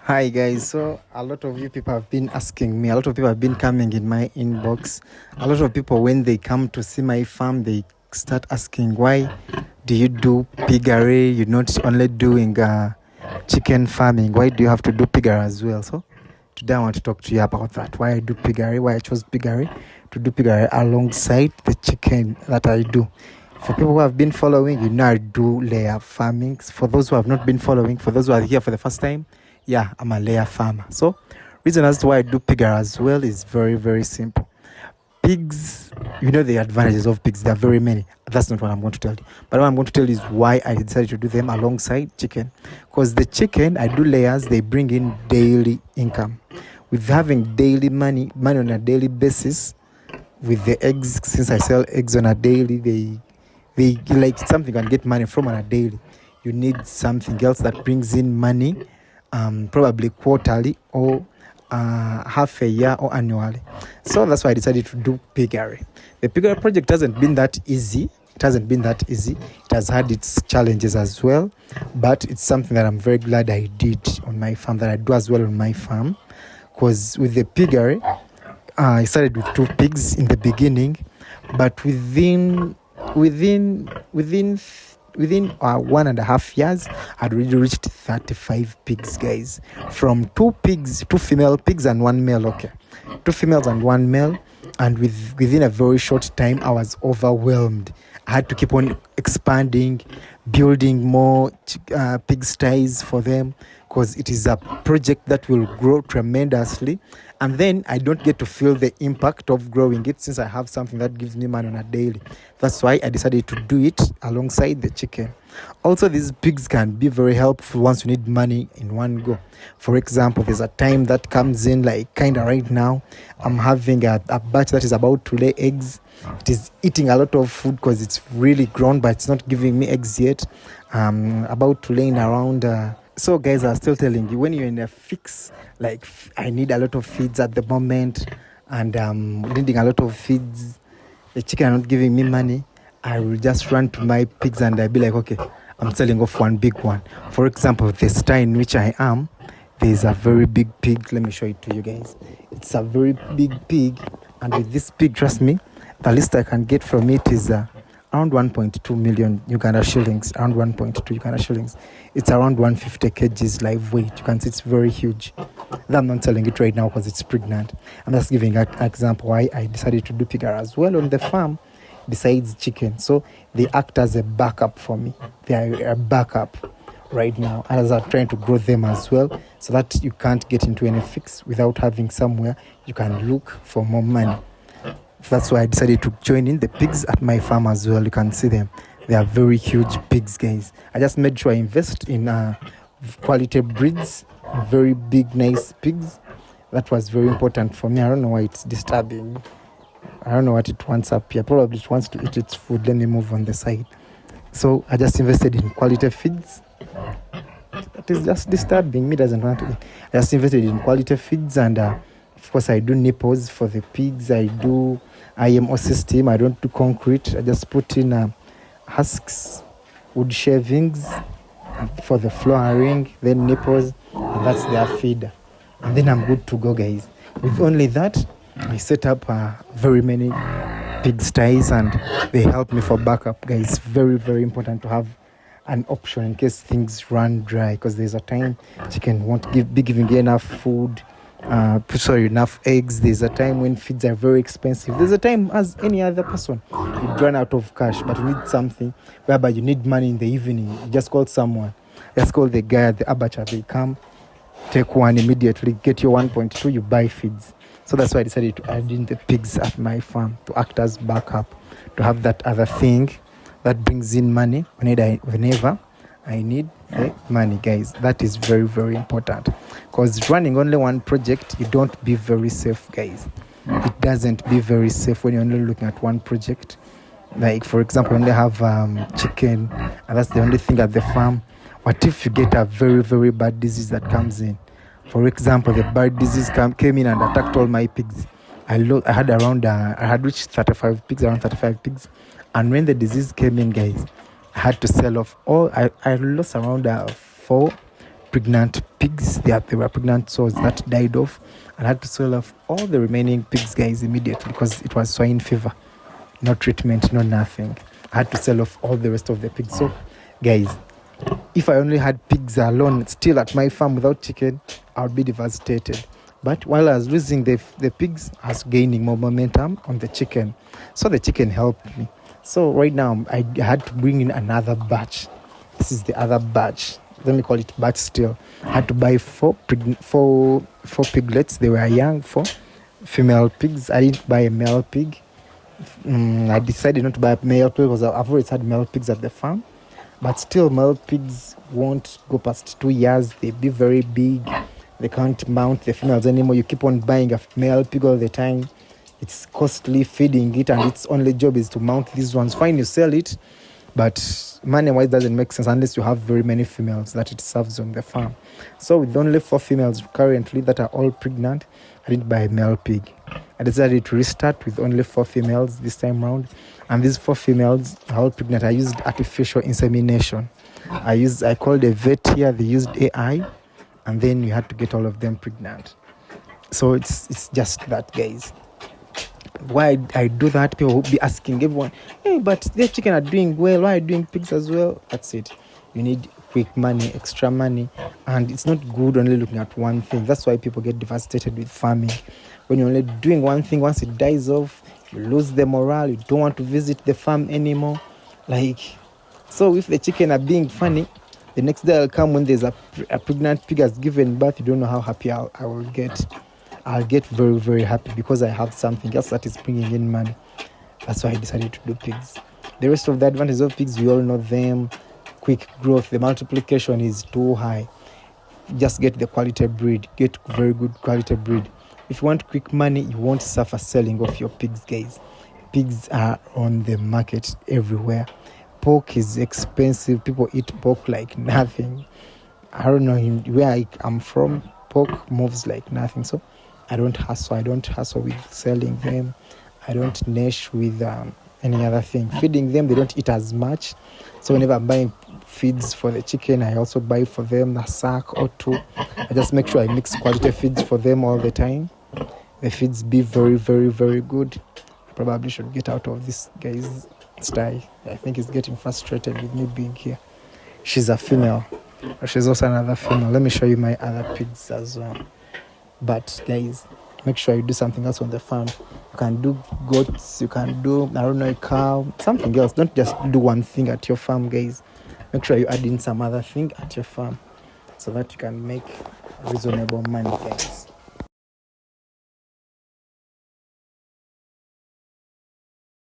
Hi guys, so a lot of you people have been asking me, a lot of people have been coming in my inbox. A lot of people, when they come to see my farm, they start asking, why do you do piggery? You're not only doing chicken farming, why do you have to do piggery as well? So today I want to talk to you about that, why I do piggery, why I chose piggery to do piggery alongside the chicken that I do. For people who have been following, I do layer farming. For those who have not been following, for those who are here for the first time, yeah, I'm a layer farmer. So reason as to why I do piggery as well is very, very simple. Pigs, the advantages of pigs, there are very many. That's not what I'm going to tell you. But what I'm going to tell you is why I decided to do them alongside chicken. Because the chicken, I do layers, they bring in daily income. With having daily money on a daily basis, with the eggs, since I sell eggs on a daily, they like something you can get money from on a daily. You need something else that brings in money, probably quarterly or half a year or annually. So that's why I decided to do piggery. The piggery project hasn't been that easy. It has had its challenges as well, but it's something that I'm very glad I did on my farm, that I do as well on my farm. Because with the piggery, I started with 2 pigs in the beginning, but within 1.5 years, I'd already reached 35 pigs, guys. From 2 female pigs and 1 male. Okay, 2 females and 1 male, and within a very short time, I was overwhelmed. I had to keep on expanding, building more pig sties for them, because it is a project that will grow tremendously. And then I don't get to feel the impact of growing it, since I have something that gives me money on a daily. That's why I decided to do it alongside the chicken. Also, these pigs can be very helpful once you need money in one go. For example, there's a time that comes in, like kind of right now, I'm having a batch that is about to lay eggs. It is eating a lot of food because it's really grown, but it's not giving me eggs yet. About to lay in around... So guys, I was still telling you, when you're in a fix, like I need a lot of feeds at the moment, and needing a lot of feeds, the chicken are not giving me money, I will just run to my pigs and I'll be like, okay, I'm selling off one big one. For example, the sty in which I am, there's a very big pig. Let me show it to you guys. It's a very big pig, and with this pig, trust me, the least I can get from it is around 1.2 million Uganda shillings, around 1.2 Uganda shillings. It's around 150 kgs live weight. You can see it's very huge. I'm not selling it right now because it's pregnant. I'm just giving an example why I decided to do piggery as well on the farm besides chicken. So they act as a backup for me. They are a backup right now, as I'm trying to grow them as well, so that you can't get into any fix without having somewhere you can look for more money. That's why I decided to join in the pigs at my farm as well. You can see them. They are very huge pigs, guys. I just made sure I invest in quality breeds, very big, nice pigs. That was very important for me. I don't know why it's disturbing. I don't know what it wants up here. Probably it wants to eat its food. Let me move on the side. So I just invested in quality feeds. That is just disturbing. Me doesn't want to eat. I just invested in quality feeds, and of course I do nipples for the pigs. I do IMO system. I don't do concrete. I just put in husks, wood shavings for the flooring, then nipples, and that's their feeder. And then I'm good to go, guys. With only that, I set up very many pig sties, and they help me for backup, guys. Very, very important to have an option in case things run dry, because there's a time chicken won't be giving you enough food, enough eggs. There's a time when feeds are very expensive. There's a time, as any other person, you run out of cash, but you need something whereby you need money in the evening. You just call someone. Just call the guy at the abattoir. They come, take one immediately, get your 1.2, you buy feeds. So that's why I decided to add in the pigs at my farm to act as backup, to have that other thing that brings in money whenever I need the money, guys. That is very, very important, because running only one project, you don't be very safe, guys. It doesn't be very safe when you're only looking at one project. Like, for example, when they have chicken, and that's the only thing at the farm. What if you get a very, very bad disease that comes in? For example, the bird disease came in and attacked all my pigs. I had reached 35 pigs, around 35 pigs. And when the disease came in, guys, I had to sell off all. I lost around 4 pregnant pigs. They were pregnant sows that died off, and I had to sell off all the remaining pigs, guys, immediately because it was swine fever. No treatment, no nothing. I had to sell off all the rest of the pigs. So, guys, if I only had pigs alone still at my farm without chicken, I would be devastated. But while I was losing the pigs, I was gaining more momentum on the chicken. So the chicken helped me. So right now, I had to bring in another batch. This is the other batch. Let me call it batch still. I had to buy four piglets. They were young, 4 female pigs. I didn't buy a male pig. I decided not to buy a male pig because I've always had male pigs at the farm. But still, male pigs won't go past 2 years. They be very big. They can't mount the females anymore. You keep on buying a male pig all the time. It's costly feeding it, and its only job is to mount these ones. Fine, you sell it, but money-wise doesn't make sense unless you have very many females that it serves on the farm. So with only 4 females currently that are all pregnant, I didn't buy a male pig. I decided to restart with only 4 females this time around. And these 4 females are all pregnant. I used artificial insemination. I called a vet here. They used AI. And then you had to get all of them pregnant. So it's just that, guys. Why I do that, people will be asking everyone, hey, but their chicken are doing well. Why are you doing pigs as well? That's it. You need quick money, extra money. And it's not good only looking at one thing. That's why people get devastated with farming. When you're only doing one thing, once it dies off, you lose the morale. You don't want to visit the farm anymore. So if the chicken are being funny, the next day I'll come when there's a pregnant pig has given birth. You don't know how happy I will get. I'll get very, very happy because I have something else that is bringing in money. That's why I decided to do pigs. The rest of the advantages of pigs, we all know them. Quick growth, the multiplication is too high. Just get the quality breed. Get very good quality breed. If you want quick money, you won't suffer selling off your pigs, guys. Pigs are on the market everywhere. Pork is expensive. People eat pork like nothing. I don't know where I'm from. Pork moves like nothing. So I don't hustle with selling them. I don't nash with any other thing. Feeding them, they don't eat as much. So whenever I'm buying feeds for the chicken, I also buy for them a sack or 2. I just make sure I mix quality feeds for them all the time. The feeds be very, very, very good. I probably should get out of this guy's style. I think he's getting frustrated with me being here. She's a female. She's also another female. Let me show you my other pigs as well. But guys, make sure you do something else on the farm. You can do goats, you can do, a cow, something else. Don't just do one thing at your farm, guys. Make sure you add in some other thing at your farm so that you can make reasonable money, guys.